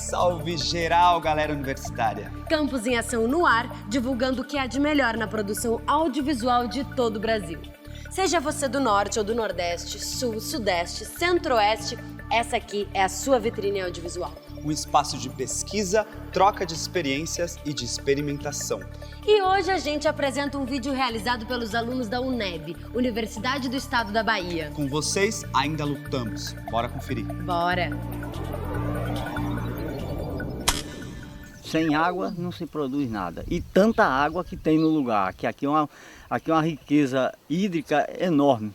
Salve geral, galera universitária! Campus em Ação no ar, divulgando o que há de melhor na produção audiovisual de todo o Brasil. Seja você do Norte ou do Nordeste, Sul, Sudeste, Centro-Oeste, essa aqui é a sua vitrine audiovisual. Um espaço de pesquisa, troca de experiências e de experimentação. E hoje a gente apresenta um vídeo realizado pelos alunos da UNEB, Universidade do Estado da Bahia. Com vocês, ainda lutamos. Bora conferir. Bora! Sem água não se produz nada. E tanta água que tem no lugar, que aqui é uma riqueza hídrica enorme.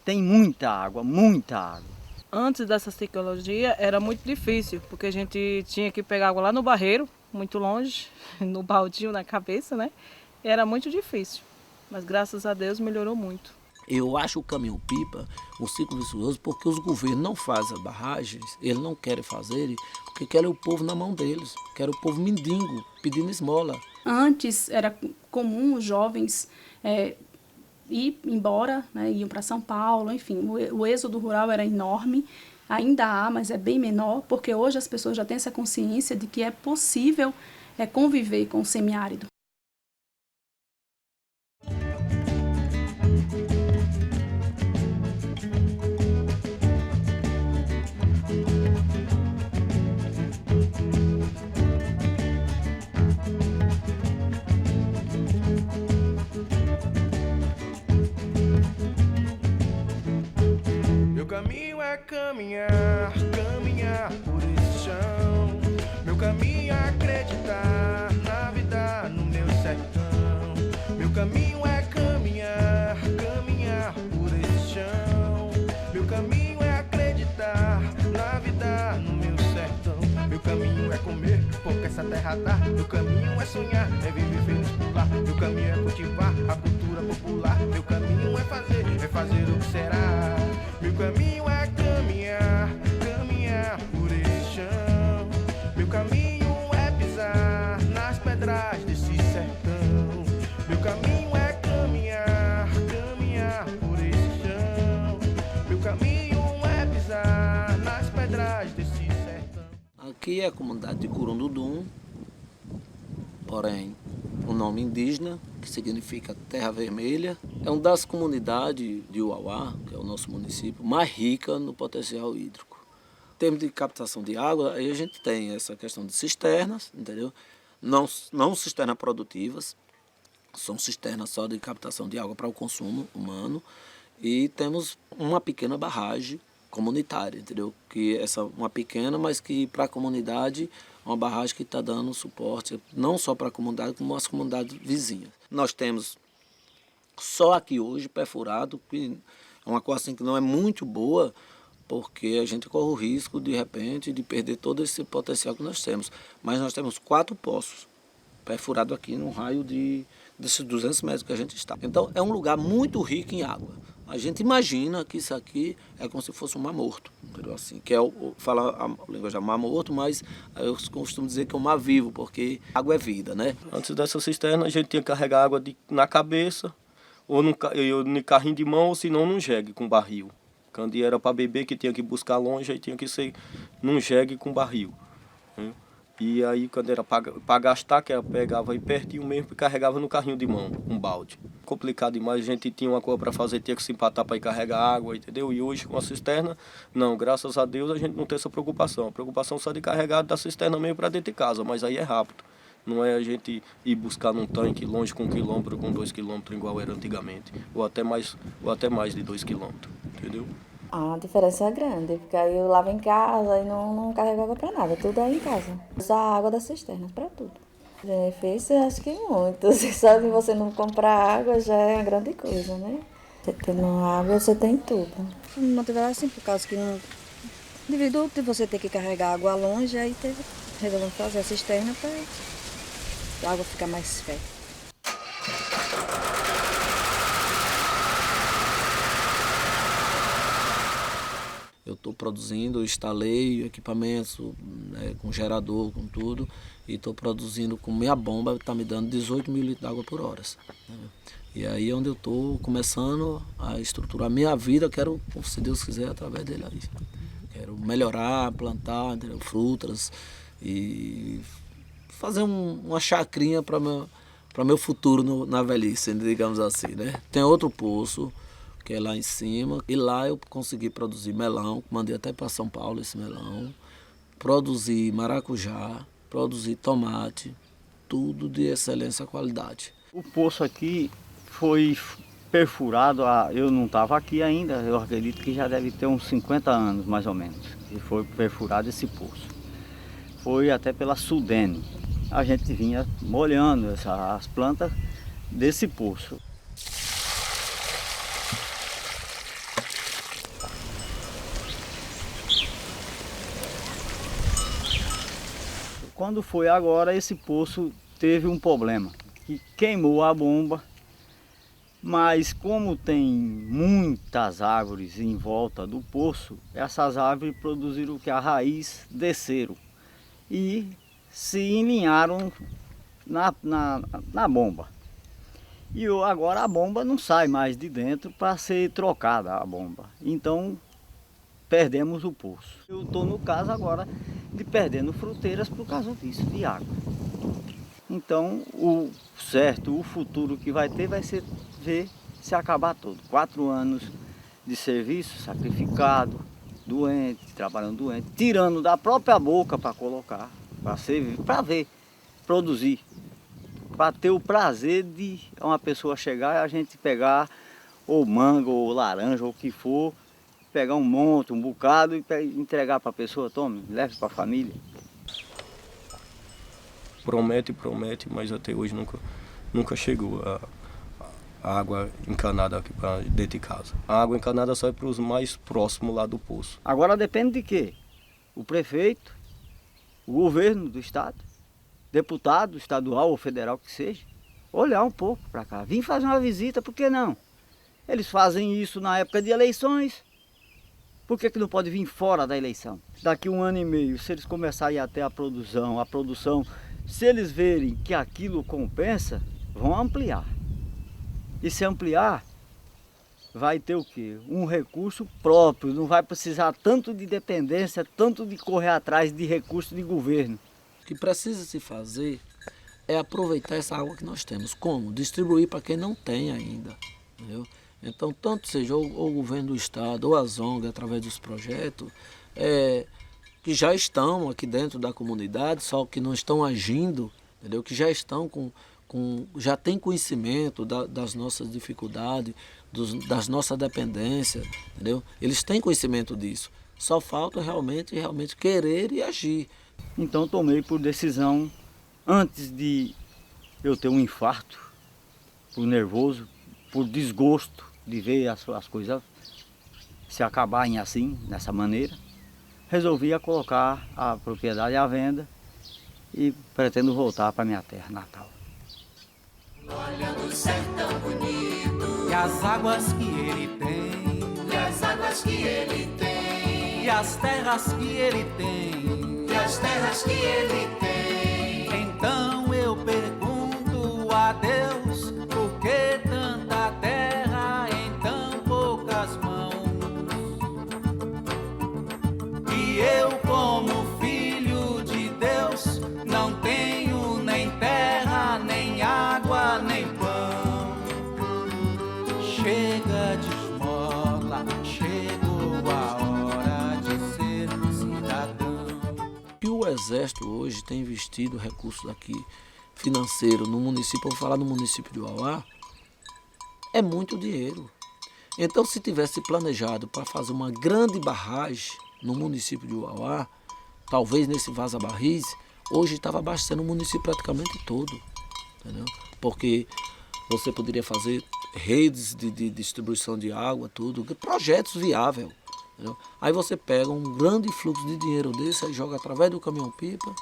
Tem muita água, muita água. Antes dessa tecnologia era muito difícil, porque a gente tinha que pegar água lá no barreiro, muito longe, no baldinho na cabeça, né? Era muito difícil, mas graças a Deus melhorou muito. Eu acho o caminhão-pipa um ciclo vicioso porque os governos não fazem barragens, eles não querem fazer, porque querem o povo na mão deles, querem o povo mendigo, pedindo esmola. Antes era comum os jovens ir embora, né, iam para São Paulo, enfim, o êxodo rural era enorme, ainda há, mas é bem menor, porque hoje as pessoas já têm essa consciência de que é possível conviver com o semiárido. Meu caminho é caminhar, caminhar por esse chão. Meu caminho é acreditar na vida no meu sertão. Meu caminho é caminhar, caminhar por esse chão. Meu caminho é acreditar na vida no meu sertão. Meu caminho é comer, porque essa terra dá. Meu caminho é sonhar, é viver feliz por lá. Meu caminho é cultivar a cultura popular. Meu caminho é fazer o que será. Meu caminho é caminhar, caminhar por esse chão. Meu caminho é pisar nas pedras desse sertão. Meu caminho é caminhar, caminhar por esse chão. Meu caminho é pisar nas pedras desse sertão. Aqui é a comunidade de Curundudum, porém o nome indígena, que significa Terra Vermelha, é uma das comunidades de Uauá, que é o nosso município, mais rica no potencial hídrico. Em termos de captação de água, aí a gente tem essa questão de cisternas, entendeu? Não cisternas produtivas, são cisternas só de captação de água para o consumo humano, e temos uma pequena barragem comunitária, entendeu? Que essa uma pequena, mas que para a comunidade uma barragem que está dando suporte não só para a comunidade, como as comunidades vizinhas. Nós temos só aqui hoje perfurado, que é uma coisa assim que não é muito boa, porque a gente corre o risco, de repente, de perder todo esse potencial que nós temos. Mas nós temos 4 poços perfurados aqui no raio desses 200 metros que a gente está. Então é um lugar muito rico em água. A gente imagina que isso aqui é como se fosse um mar morto, entendeu? Assim, que é fala a linguagem mar morto, mas eu costumo dizer que é um mar vivo, porque água é vida, né? Antes dessa cisterna, a gente tinha que carregar água na cabeça, ou no carrinho de mão, ou senão num jegue com barril. Quando era para beber, que tinha que buscar longe, aí tinha que ser num jegue com barril, né? E aí, quando era para gastar, que ela pegava aí pertinho mesmo e carregava no carrinho de mão, um balde. Complicado demais, a gente tinha uma coisa para fazer, tinha que se empatar para ir carregar água, entendeu? E hoje, com a cisterna, não, graças a Deus, a gente não tem essa preocupação. A preocupação só de carregar da cisterna mesmo para dentro de casa, mas aí é rápido. Não é a gente ir buscar num tanque longe com 1 quilômetro, com 2 quilômetros, igual era antigamente. Ou até mais de 2 quilômetros, entendeu? A diferença é grande, porque aí eu lavo em casa e não carregava para nada, tudo aí em casa. Usar a água da cisterna para tudo. Benefício, acho que muito. Só de você não comprar água já é uma grande coisa, né? Você tendo água, você tem tudo. Não teve assim, por causa que não... devido a você ter que carregar água longe, aí resolvemos fazer a cisterna para a água ficar mais fértil. Eu estou produzindo, eu instalei equipamentos, né, com gerador, com tudo, e estou produzindo com minha bomba, está me dando 18 mil litros de água por hora. Né? E aí é onde eu estou começando a estruturar minha vida, quero, se Deus quiser, através dele aí. Quero melhorar, plantar, entendeu? Frutas, e fazer uma chacrinha para meu futuro na velhice, digamos assim, né? Tem outro poço, que é lá em cima, e lá eu consegui produzir melão, mandei até para São Paulo esse melão, produzir maracujá, produzir tomate, tudo de excelência qualidade. O poço aqui foi perfurado, eu não estava aqui ainda, eu acredito que já deve ter uns 50 anos mais ou menos, que foi perfurado esse poço. Foi até pela Sudene. A gente vinha molhando as plantas desse poço. Quando foi agora, esse poço teve um problema, que queimou a bomba, mas como tem muitas árvores em volta do poço, essas árvores produziram que a raiz desceram e se enlinharam na bomba. E agora a bomba não sai mais de dentro para ser trocada a bomba. Então perdemos o poço. Eu estou no caso agora de perdendo fruteiras por causa disso, de água. Então o certo, o futuro que vai ter vai ser ver se acabar tudo. 4 anos de serviço, sacrificado, doente, trabalhando doente, tirando da própria boca para colocar, para servir, para ver, produzir. Para ter o prazer de uma pessoa chegar e a gente pegar ou manga, ou laranja, ou o que for, pegar um monte, um bocado e entregar para a pessoa, tome, leve para a família. Promete, mas até hoje nunca chegou a água encanada aqui para dentro de casa. A água encanada só é para os mais próximos lá do poço. Agora depende de quê? O prefeito, o governo do estado, deputado estadual ou federal que seja, olhar um pouco para cá, vir fazer uma visita, por que não? Eles fazem isso na época de eleições, por que não pode vir fora da eleição? Daqui 1 ano e meio, se eles começarem a ter a produção, se eles verem que aquilo compensa, vão ampliar. E se ampliar, vai ter o quê? Um recurso próprio, não vai precisar tanto de dependência, tanto de correr atrás de recursos de governo. O que precisa se fazer é aproveitar essa água que nós temos. Como? Distribuir para quem não tem ainda. Entendeu? Então, tanto seja o governo do estado ou as ONGs, através dos projetos, que já estão aqui dentro da comunidade, só que não estão agindo, entendeu? Que já estão já têm conhecimento das nossas dificuldades, das nossas dependências, entendeu? Eles têm conhecimento disso. Só falta realmente querer e agir. Então tomei por decisão, antes de eu ter um infarto, por nervoso, por desgosto de ver as coisas se acabarem assim, dessa maneira, resolvi colocar a propriedade à venda e pretendo voltar para minha terra natal. Olha no sertão bonito, e as águas que ele tem, e as águas que ele tem, e as terras que ele tem, e as terras que ele tem. Então eu pergunto a Deus, por que tanta terra em tão poucas mãos? E eu, como filho de Deus, não tenho nem terra, nem água, nem pão. Chega de esmola, chegou a hora de ser cidadão. E o Exército hoje tem investido recursos aqui financeiro no município, vou falar no município de Uauá, é muito dinheiro. Então, se tivesse planejado para fazer uma grande barragem no município de Uauá, talvez nesse Vaza Barris, hoje estava abastecendo o município praticamente todo, entendeu? Porque você poderia fazer redes de distribuição de água, tudo, projetos viáveis. Entendeu? Aí você pega um grande fluxo de dinheiro desse, aí joga através do caminhão-pipa,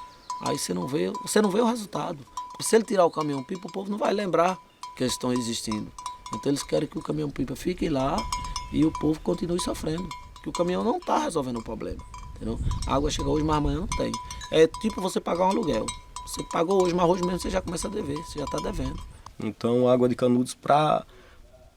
aí você não vê o resultado. Porque se ele tirar o caminhão-pipa, o povo não vai lembrar que eles estão existindo. Então eles querem que o caminhão-pipa fique lá e o povo continue sofrendo. Que o caminhão não está resolvendo o problema. Entendeu? A água chega hoje, mas amanhã não tem. É tipo você pagar um aluguel. Você pagou hoje, mas hoje mesmo você já começa a dever, você já está devendo. Então a água de Canudos, para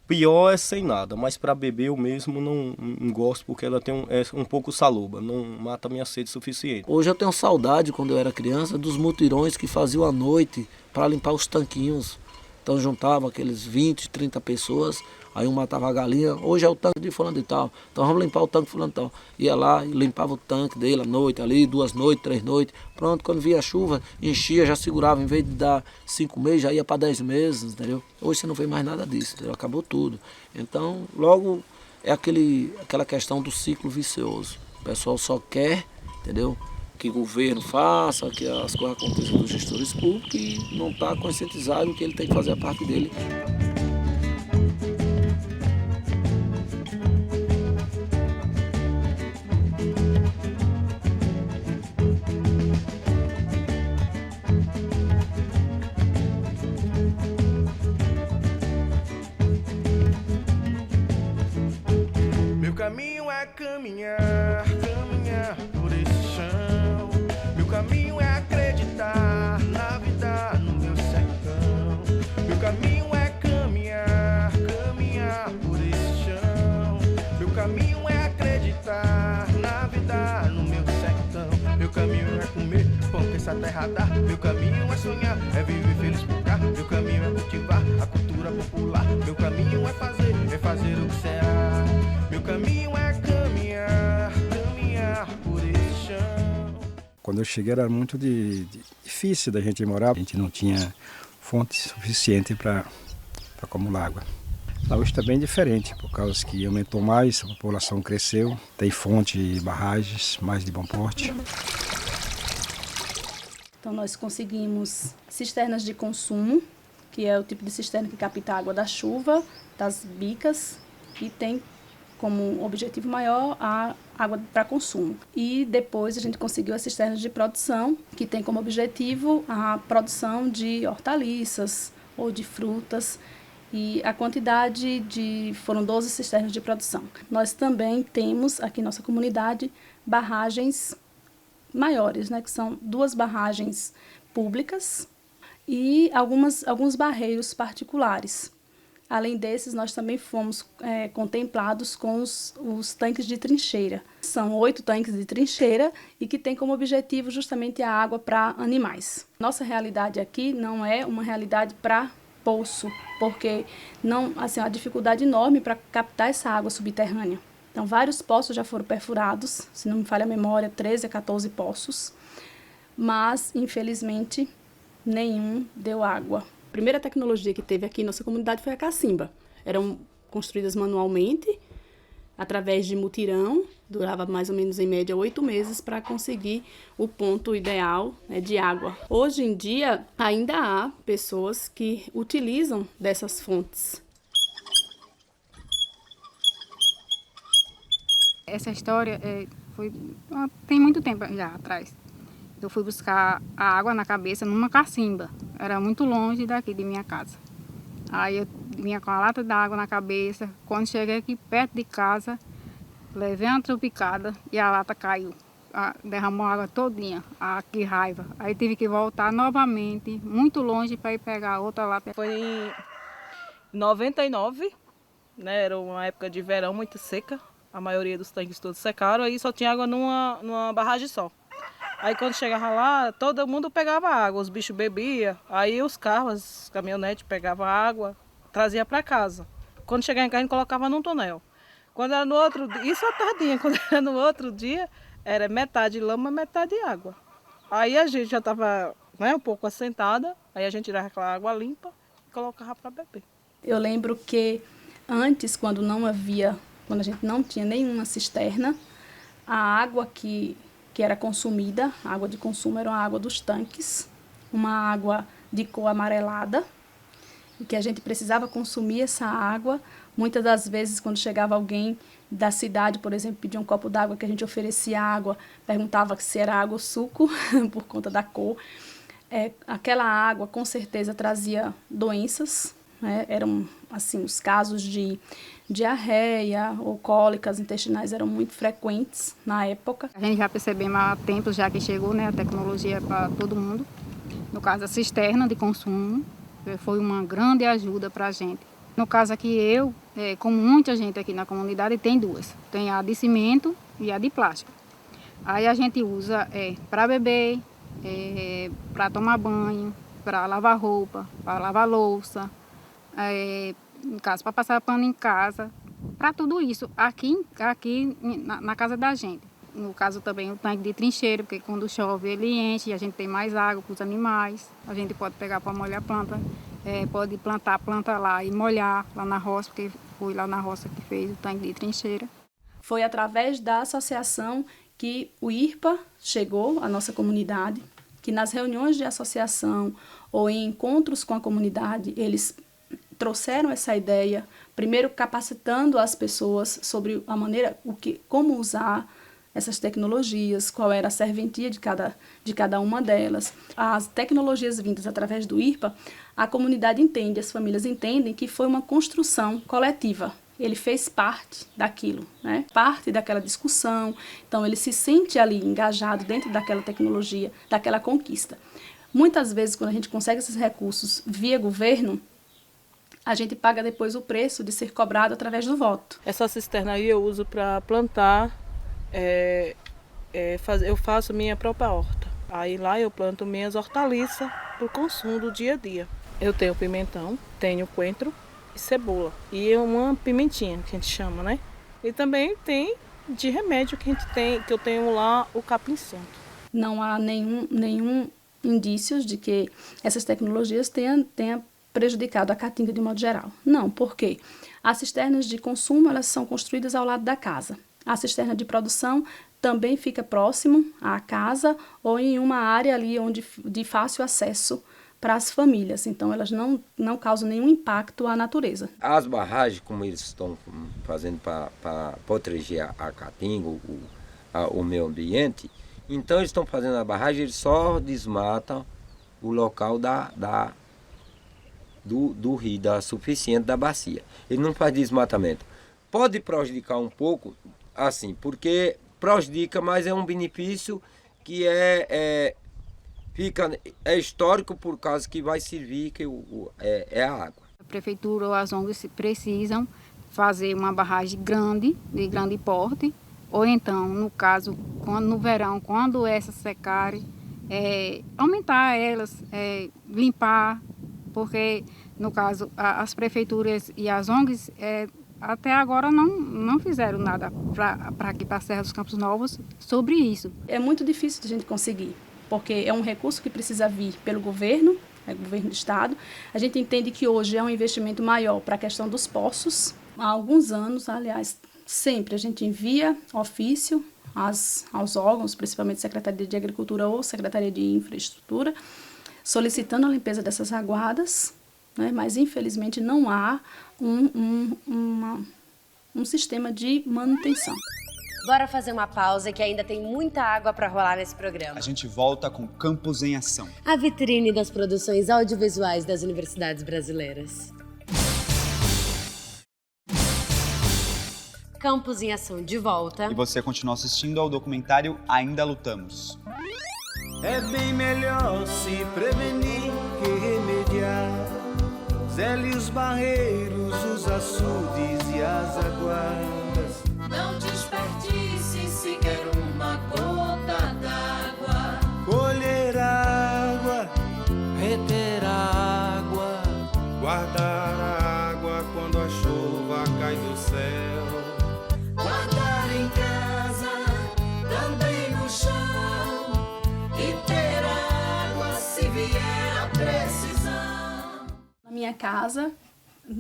Pior é sem nada, mas para beber eu mesmo não gosto porque ela é um pouco saloba, não mata a minha sede suficiente. Hoje eu tenho saudade, quando eu era criança, dos mutirões que faziam à noite para limpar os tanquinhos. Então juntavam aqueles 20, 30 pessoas, aí um matava a galinha, hoje é o tanque de fulano de tal, então vamos limpar o tanque de fulano de tal. Ia lá e limpava o tanque dele à noite, ali 2 noites, 3 noites. Pronto, quando via a chuva, enchia, já segurava, em vez de dar 5 meses, já ia para 10 meses, entendeu? Hoje você não vê mais nada disso, entendeu? Acabou tudo. Então, logo é aquela questão do ciclo vicioso. O pessoal só quer, entendeu? Que o governo faça, que as coisas aconteçam dos gestores públicos e não está conscientizado que ele tem que fazer a parte dele. Meu caminho é caminhar, caminhar por esse chão. Meu caminho é acreditar na vida no meu sertão. Meu caminho é caminhar, caminhar por esse chão. Meu caminho é acreditar na vida no meu sertão. Meu caminho é comer pão que essa terra dá. Meu caminho é sonhar, é viver feliz por cá. Meu caminho é cultivar a cultura popular. Meu caminho é fazer o que será. Meu caminho é caminhar, caminhar por esse chão. Quando eu cheguei era muito difícil da gente morar. A gente não tinha fonte suficiente para acumular água. Lá hoje está bem diferente, por causa que aumentou mais, a população cresceu, tem fonte e barragens mais de bom porte. Então nós conseguimos cisternas de consumo, que é o tipo de cisterna que capta a água da chuva, das bicas, e tem como objetivo maior a água para consumo. E depois a gente conseguiu as cisternas de produção, que tem como objetivo a produção de hortaliças ou de frutas, e a quantidade foram 12 cisternas de produção. Nós também temos aqui em nossa comunidade barragens maiores, né, que são 2 barragens públicas e alguns barreiros particulares. Além desses, nós também fomos contemplados com os tanques de trincheira. São 8 tanques de trincheira e que tem como objetivo justamente a água para animais. Nossa realidade aqui não é uma realidade para poço, porque não, assim, há dificuldade enorme para captar essa água subterrânea. Então, vários poços já foram perfurados, se não me falha a memória, 13 a 14 poços, mas, infelizmente, nenhum deu água. A primeira tecnologia que teve aqui em nossa comunidade foi a cacimba. Eram construídas manualmente, através de mutirão, durava mais ou menos em média 8 meses para conseguir o ponto ideal, né, de água. Hoje em dia, ainda há pessoas que utilizam dessas fontes. Essa história tem muito tempo já atrás. Eu fui buscar a água na cabeça numa cacimba. Era muito longe daqui de minha casa. Aí eu vinha com a lata d'água na cabeça. Quando cheguei aqui perto de casa, levei uma trupicada e a lata caiu. Derramou a água todinha. Que raiva. Aí tive que voltar novamente, muito longe, para ir pegar outra lata. Foi em 99, né? Era uma época de verão muito seca. A maioria dos tanques todos secaram, aí só tinha água numa barragem só. Aí quando chegava lá, todo mundo pegava água, os bichos bebiam, aí os carros, os caminhonetes pegavam água, trazia para casa. Quando chegava em casa, a gente colocava num tonel. Quando era no outro dia, isso à tardinha, quando era no outro dia, era metade lama, metade água. Aí a gente já estava, né, um pouco assentada, aí a gente tirava aquela água limpa e colocava para beber. Eu lembro que antes, quando a gente não tinha nenhuma cisterna, a água que era consumida, a água de consumo era a água dos tanques, uma água de cor amarelada, e que a gente precisava consumir essa água. Muitas das vezes, quando chegava alguém da cidade, por exemplo, pedia um copo d'água, que a gente oferecia água, perguntava se era água ou suco, por conta da cor. Aquela água, com certeza, trazia doenças, né? Eram, assim, os casos de diarreia ou cólicas intestinais eram muito frequentes na época. A gente já percebemos há tempos já que chegou, né, a tecnologia para todo mundo. No caso, a cisterna de consumo foi uma grande ajuda para a gente. No caso aqui como muita gente aqui na comunidade, tem duas. Tem a de cimento e a de plástico. Aí a gente usa para beber, para tomar banho, para lavar roupa, para lavar louça, em casa, para passar pano em casa, para tudo isso aqui na casa da gente. No caso também o tanque de trincheira, porque quando chove ele enche e a gente tem mais água para os animais. A gente pode pegar para molhar a planta, pode plantar a planta lá e molhar lá na roça, porque foi lá na roça que fez o tanque de trincheira. Foi através da associação que o IRPA chegou à nossa comunidade, que nas reuniões de associação ou em encontros com a comunidade, eles trouxeram essa ideia, primeiro capacitando as pessoas sobre a maneira, como usar essas tecnologias, qual era a serventia de cada uma delas. As tecnologias vindas através do IRPA, a comunidade entende, as famílias entendem que foi uma construção coletiva. Ele fez parte daquilo, né? Parte daquela discussão, então ele se sente ali engajado dentro daquela tecnologia, daquela conquista. Muitas vezes, quando a gente consegue esses recursos via governo, a gente paga depois o preço de ser cobrado através do voto. Essa cisterna aí eu uso para plantar, eu faço minha própria horta. Aí lá eu planto minhas hortaliças para o consumo do dia a dia. Eu tenho pimentão, tenho coentro e cebola. E uma pimentinha, que a gente chama, né? E também tem de remédio que eu tenho lá, o capim-santo. Não há nenhum indícios de que essas tecnologias tenham prejudicado a caatinga de modo geral. Não, por quê? As cisternas de consumo, elas são construídas ao lado da casa. A cisterna de produção também fica próximo à casa ou em uma área ali de fácil acesso para as famílias. Então, elas não causam nenhum impacto à natureza. As barragens, como eles estão fazendo para proteger a caatinga, o meio ambiente, então eles estão fazendo a barragem, eles só desmatam o local do rio, da suficiente da bacia. Ele não faz desmatamento. Pode prejudicar um pouco, assim, porque prejudica, mas é um benefício que é histórico por causa que vai servir, que é a água. A prefeitura ou as ONGs precisam fazer uma barragem grande, de grande porte, ou então, no caso, no verão, quando essas secarem, aumentar elas, limpar, porque, no caso, as prefeituras e as ONGs até agora não fizeram nada para aqui para a Serra dos Campos Novos sobre isso. É muito difícil de a gente conseguir, porque é um recurso que precisa vir pelo governo, governo do estado. A gente entende que hoje é um investimento maior para a questão dos poços. Há alguns anos, aliás, sempre a gente envia ofício aos órgãos, principalmente Secretaria de Agricultura ou Secretaria de Infraestrutura, solicitando a limpeza dessas aguadas, né? Mas infelizmente não há um sistema de manutenção. Bora fazer uma pausa que ainda tem muita água para rolar nesse programa. A gente volta com Campus em Ação. A vitrine das produções audiovisuais das universidades brasileiras. Campus em Ação de volta. E você continua assistindo ao documentário Ainda Lutamos. É bem melhor se prevenir que remediar. Zele os barreiros, os açudes e as aguadas. Não desperdice sequer uma gota d'água. Colher água, reter água, guardar a água quando a chuva cai do céu. Guardar em casa, também no chão, e ter água se vier a precisão. Na minha casa,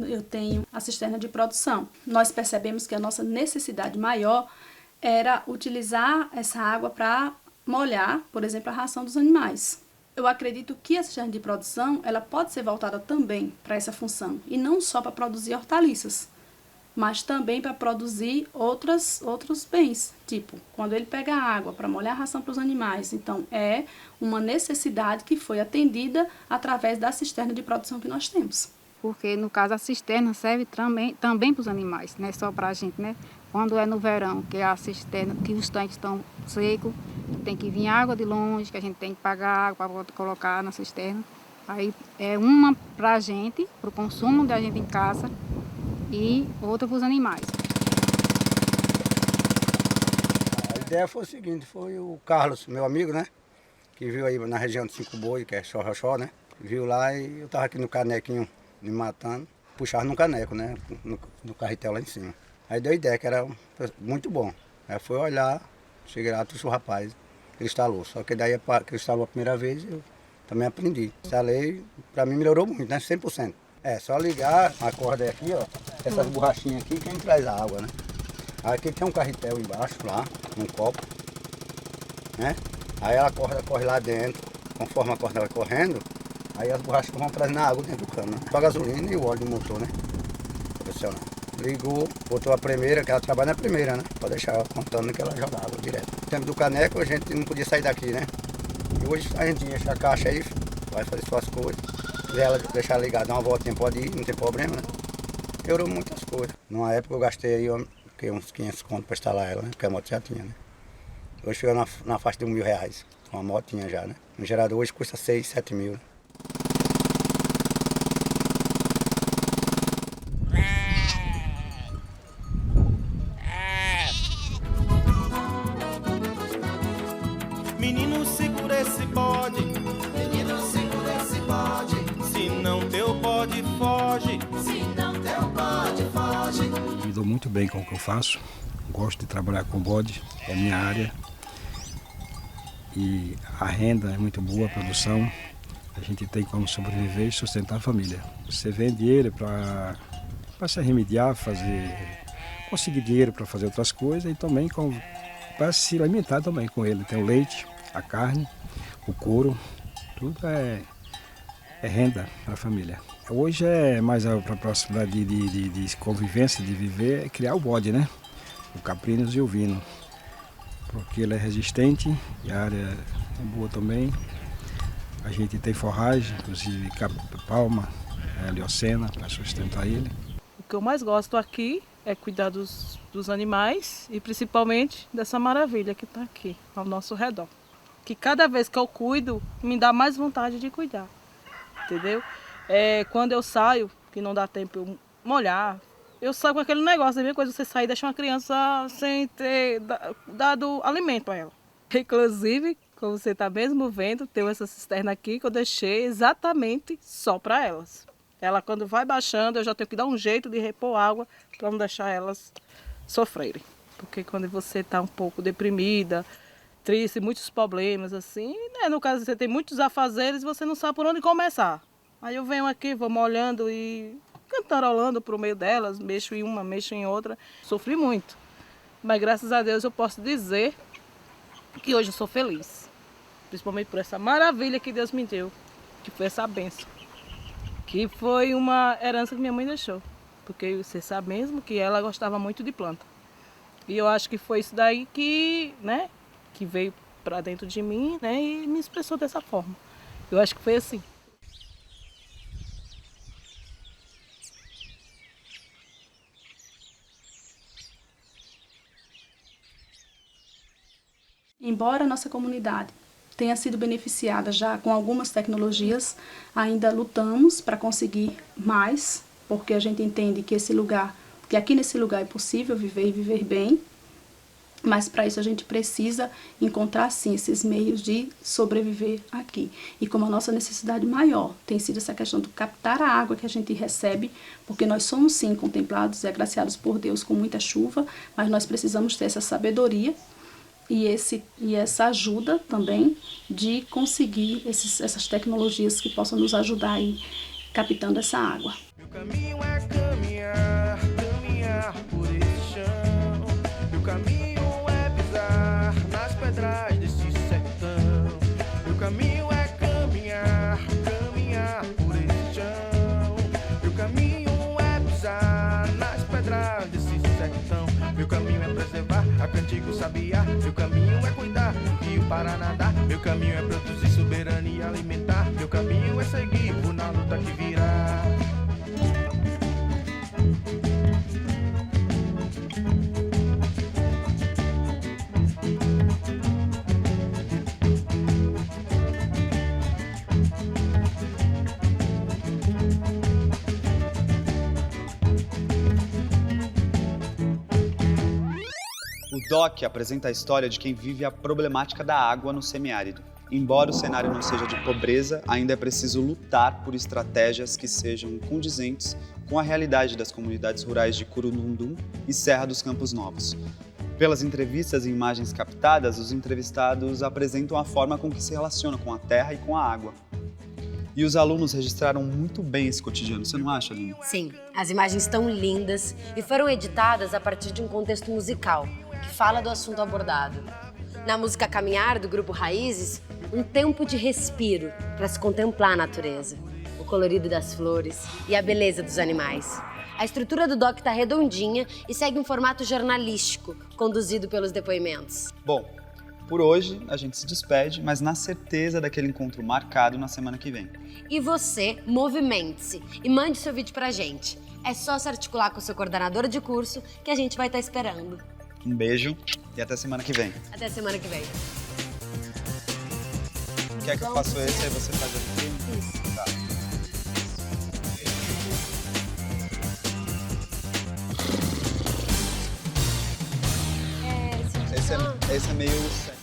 eu tenho a cisterna de produção. Nós percebemos que a nossa necessidade maior era utilizar essa água para molhar, por exemplo, a ração dos animais. Eu acredito que a cisterna de produção ela pode ser voltada também para essa função, e não só para produzir hortaliças, mas também para produzir outros bens, tipo, quando ele pega a água para molhar a ração para os animais. Então, é uma necessidade que foi atendida através da cisterna de produção que nós temos. Porque, no caso, a cisterna serve também para os animais, não é só para a gente, né? Quando é no verão, que a cisterna, que os tanques estão secos, tem que vir água de longe, que a gente tem que pagar água para colocar na cisterna. Aí é uma para a gente, para o consumo da gente em casa, e outra para os animais. A ideia foi o seguinte, foi o Carlos, meu amigo, né? Que viu aí na região de Cinco Boi, que é Xorroxó, né? Viu lá e eu tava aqui no canequinho me matando, puxava no caneco, né? No carretel lá em cima. Aí deu a ideia que era muito bom. Aí foi olhar, cheguei lá, trouxe o rapaz, ele instalou. Só que daí que ele instalou a primeira vez, eu também aprendi. Instalei, pra mim melhorou muito, né? 100%. É, só ligar a corda aqui, ó, essas borrachinhas aqui, quem traz a água, né? Aqui tem um carretel embaixo, lá, um copo, né? Aí a corda corre lá dentro, conforme a corda vai correndo, aí as borrachas vão trazendo a água dentro do cano, né? Só a gasolina e o óleo do motor, né? Profissional. Ligou, botou a primeira, que ela trabalha na primeira, né? Pode deixar ela contando que ela joga água direto. No tempo do caneco a gente não podia sair daqui, né? E hoje a gente enche a caixa aí, vai fazer suas coisas. Se ela deixar ligada, dar uma voltinha, pode ir, não tem problema, né? Melhorou muitas coisas. Numa época eu gastei aí uns 500 contos para instalar ela, né? Porque a moto já tinha, né? Hoje fica na faixa de R$1.000, uma motinha já, né? No gerador hoje custa 6, 7 mil, né? Menino, segura esse bode. Menino, segura esse bode. Se não teu bode foge. Se não teu bode foge. Me dou muito bem com o que eu faço. Gosto de trabalhar com bode, é a minha área. E a renda é muito boa, a produção. A gente tem como sobreviver e sustentar a família. Você vende ele para se remediar, conseguir dinheiro para fazer outras coisas e também para se alimentar também com ele. Tem o leite, a carne, o couro, tudo é renda para a família. Hoje é mais para a proximidade de convivência, de viver, é criar o bode, né? O caprinos e o ovino. Porque ele é resistente e a área é boa também. A gente tem forragem, inclusive palma, liocena, para sustentar ele. O que eu mais gosto aqui é cuidar dos animais e principalmente dessa maravilha que está aqui ao nosso redor. Que cada vez que eu cuido, me dá mais vontade de cuidar, entendeu? Quando eu saio, que não dá tempo eu molhar, eu saio com aquele negócio, a mesma coisa você sair e deixar uma criança sem ter dado alimento a ela. Inclusive, como você está mesmo vendo, tem essa cisterna aqui que eu deixei exatamente só para elas. Ela quando vai baixando, eu já tenho que dar um jeito de repor água para não deixar elas sofrerem. Porque quando você está um pouco deprimida, triste, muitos problemas assim, né? No caso você tem muitos afazeres, você não sabe por onde começar. Aí eu venho aqui, vou molhando e cantarolando pro meio delas, mexo em uma, mexo em outra. Sofri muito, mas graças a Deus eu posso dizer que hoje eu sou feliz. Principalmente por essa maravilha que Deus me deu, que foi essa bênção. Que foi uma herança que minha mãe deixou. Porque você sabe mesmo que ela gostava muito de planta. E eu acho que foi isso daí que, né, que veio para dentro de mim, né, e me expressou dessa forma. Eu acho que foi assim. Embora a nossa comunidade tenha sido beneficiada já com algumas tecnologias, ainda lutamos para conseguir mais, porque a gente entende que aqui nesse lugar é possível viver e viver bem, mas para isso a gente precisa encontrar sim esses meios de sobreviver aqui. E como a nossa necessidade maior tem sido essa questão de captar a água que a gente recebe, porque nós somos sim contemplados e agraciados por Deus com muita chuva, mas nós precisamos ter essa sabedoria e essa ajuda também de conseguir essas tecnologias que possam nos ajudar aí captando essa água. Meu caminho é caminhar, caminhar por esse chão. Meu caminho é pisar nas pedras desse sertão. Meu caminho é caminhar, caminhar por esse chão. Meu caminho é pisar nas pedras desse sertão. Meu caminho é preservar a cantiga sabiá. Meu caminho é cuidar do rio para nadar. Meu caminho é produzir soberania e alimentar. Meu caminho é seguir por na luta que virá. Doc apresenta a história de quem vive a problemática da água no semiárido. Embora o cenário não seja de pobreza, ainda é preciso lutar por estratégias que sejam condizentes com a realidade das comunidades rurais de Curundum e Serra dos Campos Novos. Pelas entrevistas e imagens captadas, os entrevistados apresentam a forma com que se relacionam com a terra e com a água. E os alunos registraram muito bem esse cotidiano, você não acha, Aline? Sim, as imagens estão lindas e foram editadas a partir de um contexto musical, que fala do assunto abordado. Na música Caminhar, do grupo Raízes, um tempo de respiro para se contemplar a natureza, o colorido das flores e a beleza dos animais. A estrutura do doc está redondinha e segue um formato jornalístico, conduzido pelos depoimentos. Bom, por hoje a gente se despede, mas na certeza daquele encontro marcado na semana que vem. E você, movimente-se e mande seu vídeo pra gente. É só se articular com o seu coordenador de curso que a gente vai estar esperando. Um beijo e até semana que vem. Até semana que vem. Quer que eu faça esse, aí você faz aqui? Isso. Tá. Esse é meio...